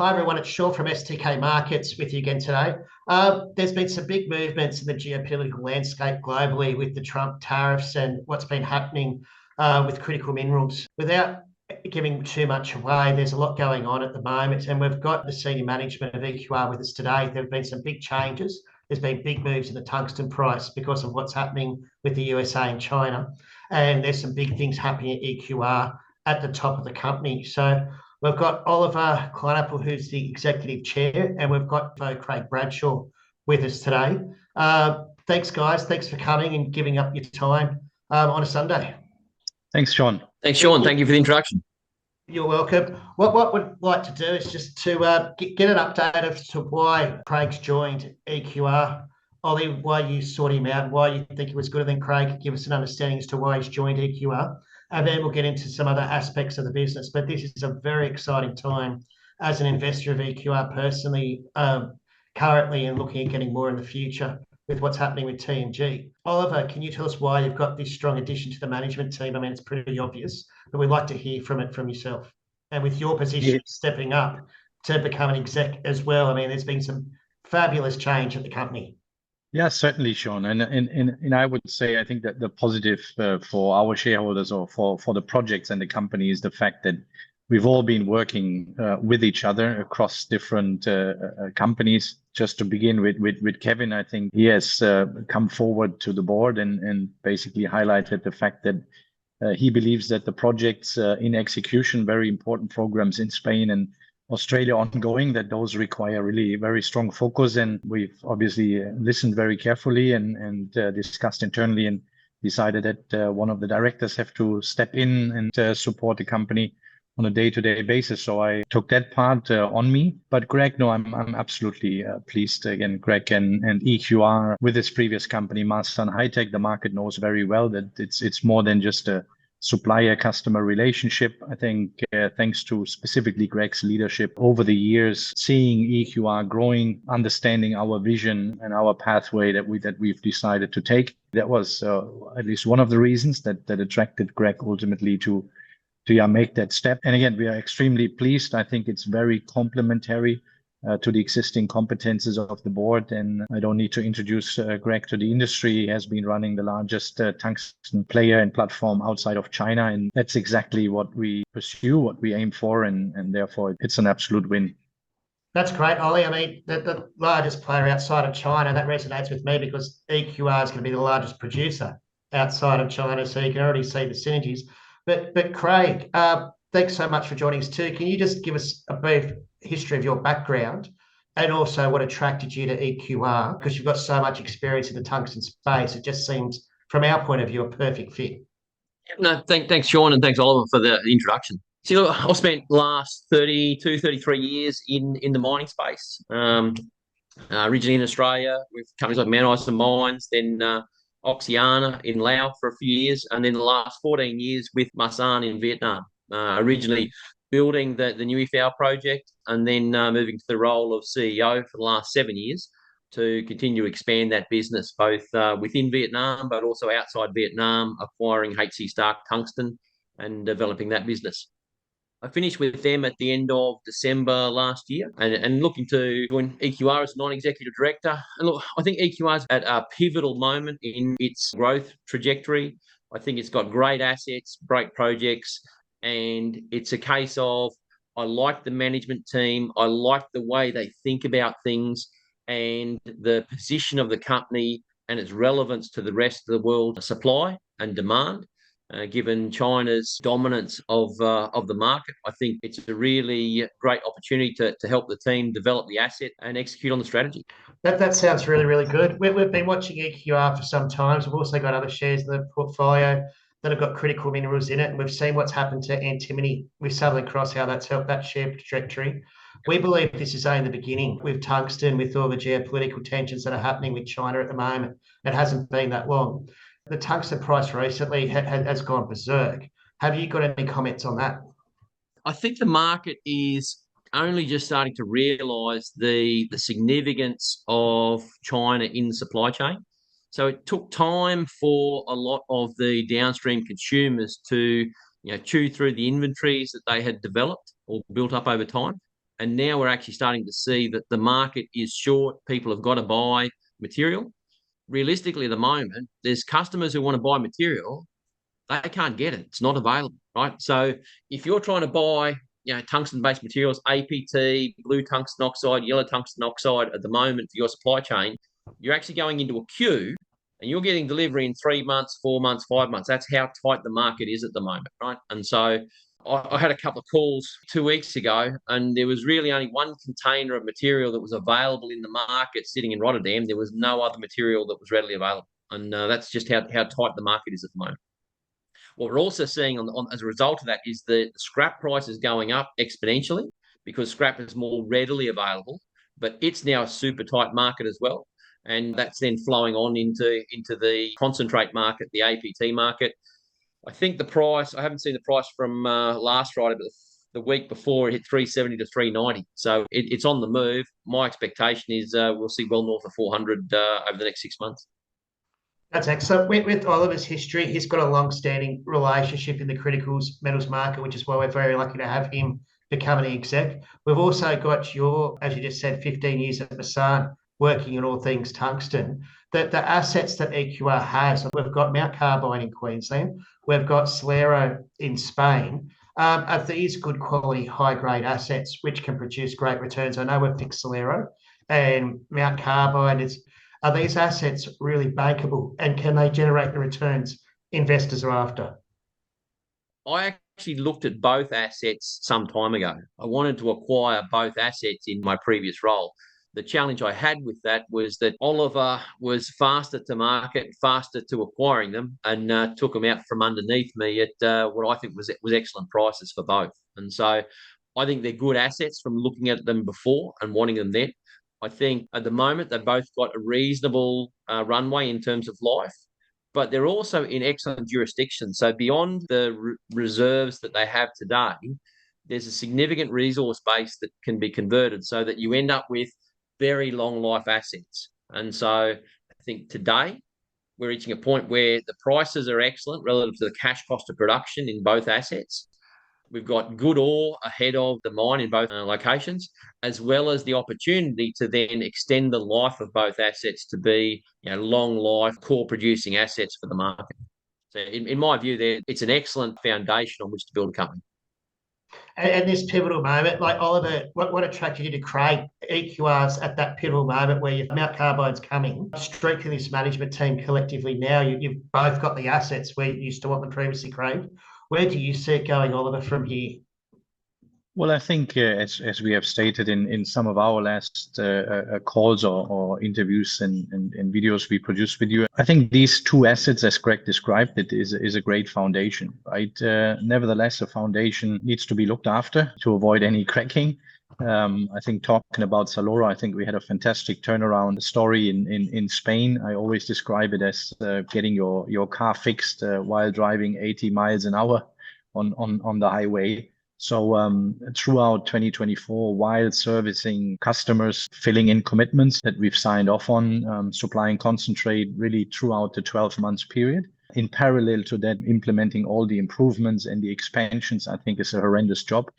Hi everyone, it's Sean from STK Markets with you again today. There's been some big movements in the geopolitical landscape globally with the Trump tariffs and what's been happening with critical minerals. Without giving too much away, there's a lot going on at the moment, and we've got the senior management of EQR with us today. There have been some big changes. There's been big moves in the tungsten price because of what's happening with the USA and China, and there's some big things happening at EQR at the top of the company. So we've got Oliver Kleinapple, who's the executive chair, and we've got Craig Bradshaw with us today. Thanks, guys. Thanks for coming and giving up your time on a Sunday. Thanks, Sean. Thanks, Sean. Thank you for the introduction. You're welcome. What we'd like to do is just to get an update as to why Craig's joined EQR. Ollie, why you sought him out, why you think he was good, and then Craig, give us an understanding as to why he's joined EQR. And then we'll get into some other aspects of the business. But this is a very exciting time as an investor of EQR personally, currently, and looking at getting more in the future with what's happening with TMG. Oliver, can you tell us why you've got this strong addition to the management team? I mean, it's pretty obvious, but we'd like to hear from yourself. And with your position stepping up to become an exec as well, I mean, there's been some fabulous change at the company. Yeah, certainly, Sean. And I would say I think that the positive for our shareholders or for the projects and the company is the fact that we've all been working with each other across different companies. Just to begin with Kevin, I think he has come forward to the board and basically highlighted the fact that he believes that the projects in execution, very important programs in Spain and Australia ongoing, that those require really very strong focus. And we've obviously listened very carefully and discussed internally and decided that one of the directors have to step in and support the company on a day-to-day basis. So I took that part on me. But Greg, no, I'm absolutely pleased. Again, Greg and EQR with his previous company, Marston High-Tech, the market knows very well that it's more than just a supplier-customer relationship. I think thanks to specifically Greg's leadership over the years, seeing EQR growing, understanding our vision and our pathway that we've decided to take, that was at least one of the reasons that attracted Greg ultimately to make that step. And again, we are extremely pleased. I think it's very complementary to the existing competences of the board. And I don't need to introduce Greg to the industry. He has been running the largest tungsten player and platform outside of China. And that's exactly what we pursue, what we aim for. And therefore, it's an absolute win. That's great, Ollie. I mean, the largest player outside of China, that resonates with me because EQR is going to be the largest producer outside of China. So you can already see the synergies. But Craig, thanks so much for joining us too. Can you just give us a brief history of your background and also what attracted you to EQR? Because you've got so much experience in the tungsten space. It just seems, from our point of view, a perfect fit. No, thanks, Sean, and thanks, Oliver, for the introduction. See, look, I've spent last 32, 33 years in the mining space. Originally in Australia with companies like Mount Isa Mines, then Oxiana in Laos for a few years, and then the last 14 years with Masan in Vietnam. Originally building the new EFAO project and then moving to the role of CEO for the last 7 years to continue to expand that business, both within Vietnam, but also outside Vietnam, acquiring HC Stark Tungsten and developing that business. I finished with them at the end of December last year and looking to join EQR as a non-executive director. And look, I think EQR is at a pivotal moment in its growth trajectory. I think it's got great assets, great projects, and it's a case of I like the management team. I like the way they think about things and the position of the company and its relevance to the rest of the world supply and demand. Given China's dominance of the market, I think it's a really great opportunity to help the team develop the asset and execute on the strategy. That sounds really, really good. We've been watching EQR for some time. We've also got other shares in the portfolio that have got critical minerals in it. And we've seen what's happened to Antimony with Southern Cross, how that's helped that share trajectory. We believe this is only the beginning with tungsten, with all the geopolitical tensions that are happening with China at the moment. It hasn't been that long. The tungsten price recently has gone berserk. Have you got any comments on that? I think the market is only just starting to realise the significance of China in the supply chain. So it took time for a lot of the downstream consumers to chew through the inventories that they had developed or built up over time. And now we're actually starting to see that the market is short. People have got to buy material. Realistically, at the moment, there's customers who want to buy material. They can't get it. It's not available, right? So if you're trying to buy, tungsten-based materials, APT, blue tungsten oxide, yellow tungsten oxide at the moment for your supply chain, you're actually going into a queue and you're getting delivery in 3 months, 4 months, 5 months. That's how tight the market is at the moment, right? And so I had a couple of calls 2 weeks ago, and there was really only one container of material that was available in the market sitting in Rotterdam. There was no other material that was readily available. And that's just how tight the market is at the moment. What we're also seeing as a result of that is the scrap price is going up exponentially because scrap is more readily available, but it's now a super tight market as well. And that's then flowing on into the concentrate market, the APT market. I think the price, I haven't seen the price from last Friday, but the week before it hit 370 to 390. So it's on the move. My expectation is we'll see well north of 400 over the next 6 months. That's excellent. With Oliver's history, he's got a long-standing relationship in the critical metals market, which is why we're very lucky to have him become an exec. We've also got your, as you just said, 15 years at Masan, working on all things tungsten. The assets that EQR has, we've got Mount Carbine in Queensland, we've got Solero in Spain. Are these good quality, high-grade assets which can produce great returns? I know we've fixed Solero, and Mount Carbine are these assets really bankable, and can they generate the returns investors are after? I actually looked at both assets some time ago. I wanted to acquire both assets in my previous role. The challenge I had with that was that Oliver was faster to market, faster to acquiring them, and took them out from underneath me at what I think was excellent prices for both. And so I think they're good assets from looking at them before and wanting them then. I think at the moment they've both got a reasonable runway in terms of life, but they're also in excellent jurisdictions. So beyond the reserves that they have today, there's a significant resource base that can be converted so that you end up with very long life assets. And so I think today we're reaching a point where the prices are excellent relative to the cash cost of production in both assets. We've got good ore ahead of the mine in both locations, as well as the opportunity to then extend the life of both assets to be long life core producing assets for the market. So in my view, it's an excellent foundation on which to build a company. And this pivotal moment, like Oliver, what attracted you to Craig EQRs at that pivotal moment where Mount Carbine's coming, strengthening this management team collectively now, you've both got the assets where you used to want them previously, Craig. Where do you see it going, Oliver, from here? Well, I think as we have stated in some of our last calls or interviews and videos we produced with you, I think these two assets, as Craig described it, is a great foundation, right? Nevertheless, a foundation needs to be looked after to avoid any cracking. I think talking about Solero, I think we had a fantastic turnaround story in Spain. I always describe it as getting your car fixed while driving 80 miles an hour on the highway. So throughout 2024, while servicing customers, filling in commitments that we've signed off on, supplying concentrate really throughout the 12 months period. In parallel to that, implementing all the improvements and the expansions, I think is a horrendous job.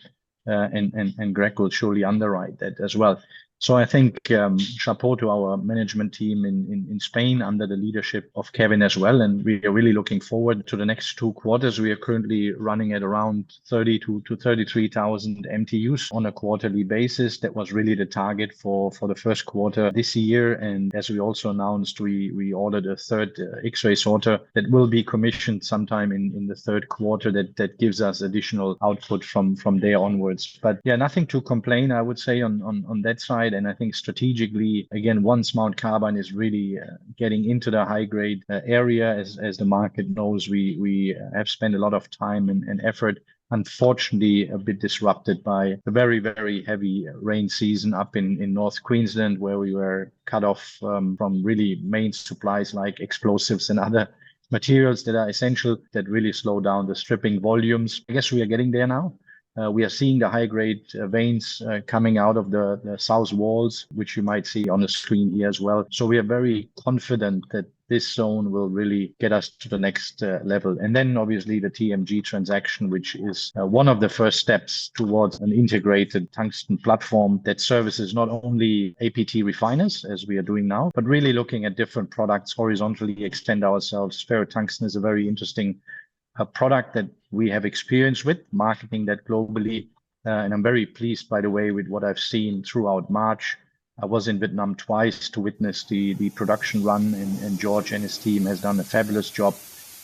And Greg will surely underwrite that as well. So I think chapeau to our management team in Spain under the leadership of Kevin as well. And we are really looking forward to the next 2 quarters. We are currently running at around 30,000 to 33,000 MTUs on a quarterly basis. That was really the target for the first quarter this year. And as we also announced, we ordered a third X-ray sorter that will be commissioned sometime in the third quarter that gives us additional output from there onwards. But yeah, nothing to complain, I would say, on that side. And I think strategically, again, once Mount Carbine is really getting into the high grade area, as the market knows, we have spent a lot of time and effort, unfortunately a bit disrupted by the very, very heavy rain season up in North Queensland, where we were cut off from really main supplies like explosives and other materials that are essential, that really slow down the stripping volumes. I guess we are getting there now. We are seeing the high-grade veins coming out of the south walls, which you might see on the screen here as well. So we are very confident that this zone will really get us to the next level. And then obviously the TMG transaction, which is one of the first steps towards an integrated tungsten platform that services not only APT refiners, as we are doing now, but really looking at different products, horizontally extend ourselves. Ferrotungsten is a very interesting product that we have experience with, marketing that globally. And I'm very pleased, by the way, with what I've seen throughout March. I was in Vietnam twice to witness the production run, and George and his team has done a fabulous job.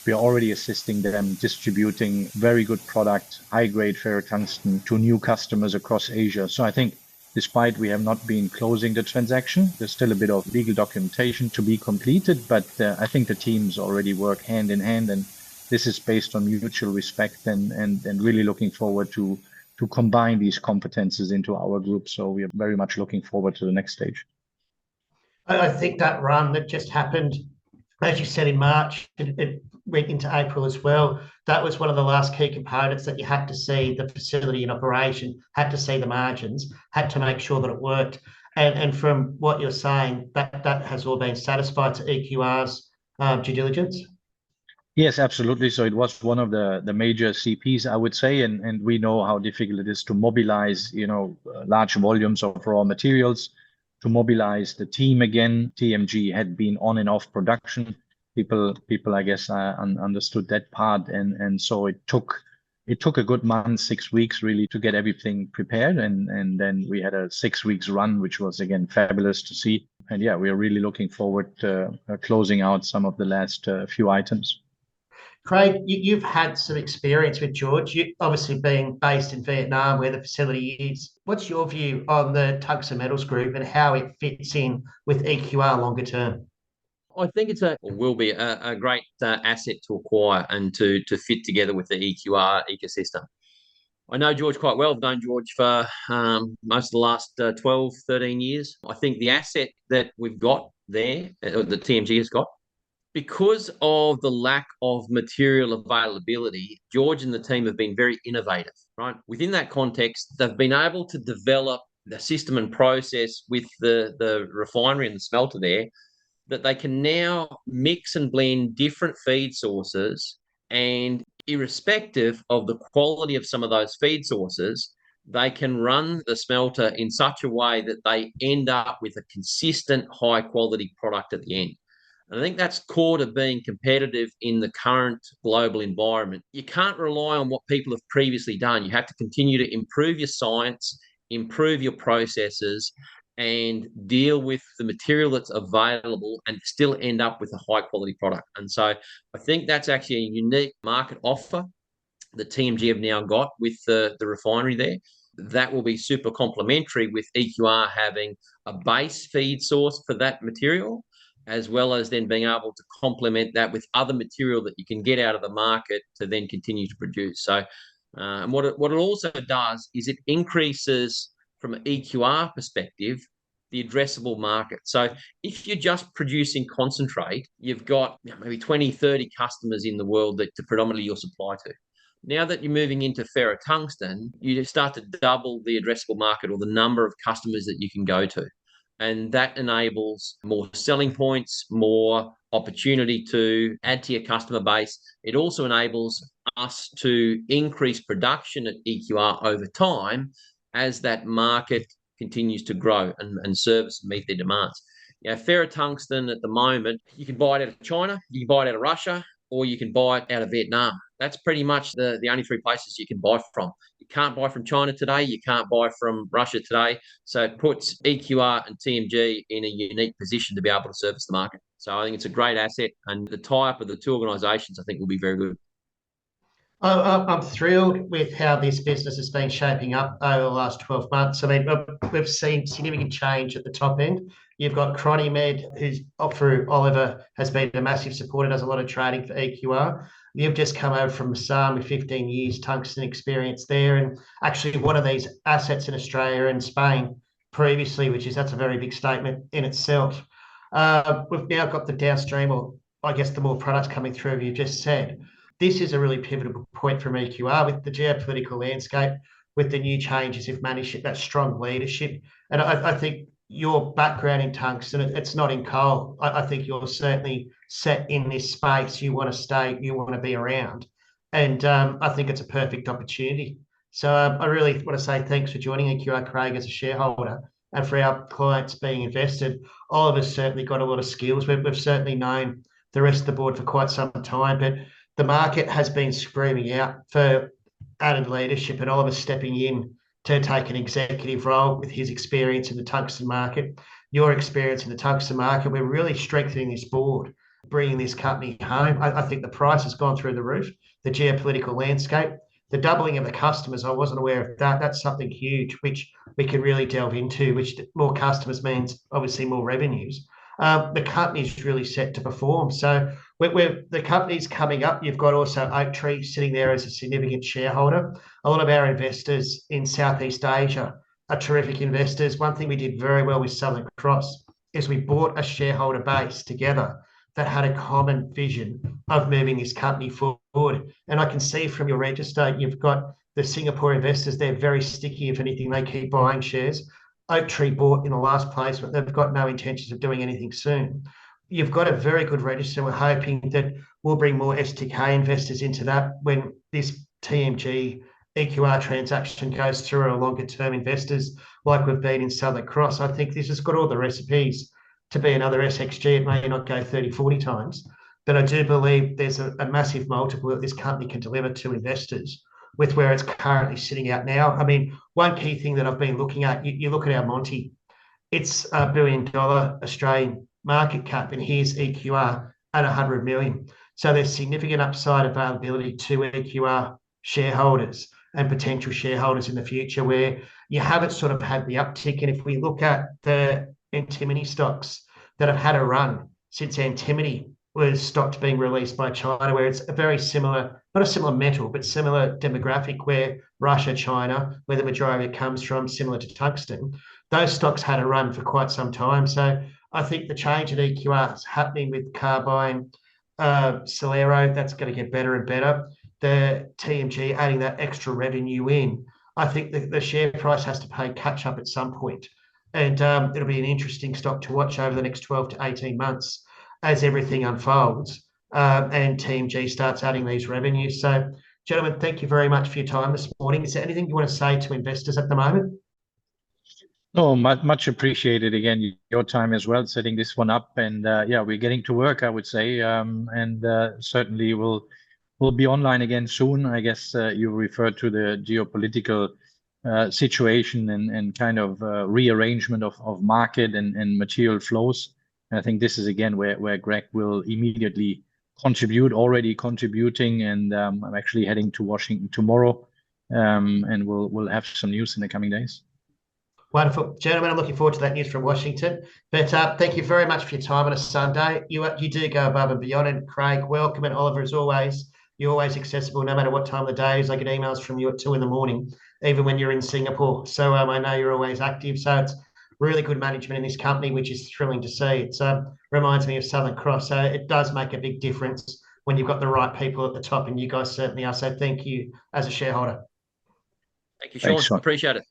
We are already assisting them distributing very good product, high-grade ferrotungsten to new customers across Asia. So I think despite we have not been closing the transaction, there's still a bit of legal documentation to be completed, but I think the teams already work hand in hand, and this is based on mutual respect and really looking forward to combine these competences into our group. So we are very much looking forward to the next stage. I think that run that just happened, as you said, in March, it went into April as well. That was one of the last key components that you had to see the facility in operation, had to see the margins, had to make sure that it worked. And from what you're saying, that has all been satisfied to EQR's due diligence. Yes, absolutely. So it was one of the major CPs, I would say, and we know how difficult it is to mobilize, large volumes of raw materials, to mobilize the team again. TMG had been on and off production. People, I guess, understood that part, and so it took a good month, 6 weeks, really, to get everything prepared, and then we had a 6 weeks run, which was again fabulous to see. And yeah, we are really looking forward to closing out some of the last few items. Craig, you've had some experience with George. You obviously being based in Vietnam, where the facility is. What's your view on the Tungsten Metals Group and how it fits in with EQR longer term? I think will be a great asset to acquire and to fit together with the EQR ecosystem. I know George quite well. I've known George for most of the last 12, 13 years. I think the asset that we've got there, the TMG has got, because of the lack of material availability, George and the team have been very innovative, right? Within that context, they've been able to develop the system and process with the refinery and the smelter there, that they can now mix and blend different feed sources, and irrespective of the quality of some of those feed sources, they can run the smelter in such a way that they end up with a consistent high quality product at the end. And I think that's core to being competitive in the current global environment. You can't rely on what people have previously done. You have to continue to improve your science, improve your processes, and deal with the material that's available and still end up with a high quality product. And so I think that's actually a unique market offer that TMG have now got with the refinery there. That will be super complementary with EQR having a base feed source for that material, as well as then being able to complement that with other material that you can get out of the market to then continue to produce. So and what it also does is it increases, from an EQR perspective, the addressable market. So if you're just producing concentrate, you've got maybe 20, 30 customers in the world that predominantly you'll supply to. Now that you're moving into ferrotungsten, you start to double the addressable market, or the number of customers that you can go to. And that enables more selling points, more opportunity to add to your customer base. It also enables us to increase production at EQR over time as that market continues to grow and service and meet their demands. Ferrotungsten at the moment, you can buy it out of China, you can buy it out of Russia, or you can buy it out of Vietnam. That's pretty much the only three places you can buy from. You can't buy from China today. You can't buy from Russia today. So it puts EQR and TMG in a unique position to be able to service the market. So I think it's a great asset, and the tie-up of the two organisations I think will be very good. I'm thrilled with how this business has been shaping up over the last 12 months. I mean, we've seen significant change at the top end. You've got Cronymed, who's through Oliver, has been a massive supporter, does a lot of trading for EQR. You've just come over from Masan with 15 years tungsten experience there, and actually one of these assets in Australia and Spain previously, that's a very big statement in itself. We've now got the downstream, or I guess the more products coming through, you just said. This is a really pivotal point from EQR with the geopolitical landscape, with the new changes of management, that strong leadership. And I think your background in tungsten, it's not in coal. I think you're certainly set in this space, you want to stay, you want to be around. And I think it's a perfect opportunity. So I really want to say thanks for joining EQR, Craig, as a shareholder, and for our clients being invested. Oliver's certainly got a lot of skills. We've certainly known the rest of the board for quite some time, but the market has been screaming out for added leadership, and Oliver's stepping in to take an executive role with his experience in the tungsten market, your experience in the tungsten market. We're really strengthening this board, bringing this company home. I think the price has gone through the roof, the geopolitical landscape, the doubling of the customers. I wasn't aware of that. That's something huge, which we can really delve into, which more customers means obviously more revenues. The company's really set to perform. So the company's coming up. You've got also Oaktree sitting there as a significant shareholder. A lot of our investors in Southeast Asia are terrific investors. One thing we did very well with Southern Cross is we brought a shareholder base together that had a common vision of moving this company forward. And I can see from your register, you've got the Singapore investors. They're very sticky. If anything, they keep buying shares. Oaktree bought in the last placement. They've got no intentions of doing anything soon. You've got a very good register. We're hoping that we'll bring more STK investors into that when this TMG EQR transaction goes through our longer term investors like we've been in Southern Cross. I think this has got all the recipes to be another SXG. It may not go 30, 40 times, but I do believe there's a massive multiple that this company can deliver to investors with where it's currently sitting out now. I mean, one key thing that I've been looking at, you look at our Monty, it's $1 billion Australian market cap, and here's EQR at 100 million. So there's significant upside availability to EQR shareholders and potential shareholders in the future where you haven't sort of had the uptick. And if we look at the Antimony stocks that have had a run since Antimony was stopped being released by China, where it's a very similar, not a similar metal, but similar demographic, where Russia, China, where the majority of it comes from, similar to tungsten, those stocks had a run for quite some time. So I think the change at EQR is happening with Carbine, Solero. That's going to get better and better. The TMG adding that extra revenue in, I think the share price has to pay catch up at some point. And it'll be an interesting stock to watch over the next 12 to 18 months as everything unfolds and TMG starts adding these revenues. So, gentlemen, thank you very much for your time this morning. Is there anything you want to say to investors at the moment? No, much appreciated. Again, your time as well, setting this one up. And yeah, we're getting to work, I would say. And certainly we'll be online again soon. I guess you referred to the geopolitical situation and kind of rearrangement of market and material flows. And I think this is again where Greg will immediately contribute, already contributing, and I'm actually heading to Washington tomorrow, and we'll have some news in the coming days. Wonderful, gentlemen. I'm looking forward to that news from Washington. But thank you very much for your time on a Sunday. You do go above and beyond. And Craig, welcome, and Oliver, as always, you're always accessible no matter what time of the day is. I get emails from you at 2 a.m, even when you're in Singapore. So I know you're always active. So it's really good management in this company, which is thrilling to see. It reminds me of Southern Cross. So it does make a big difference when you've got the right people at the top, and you guys certainly are. So thank you as a shareholder. Thank you, Sean. Appreciate it.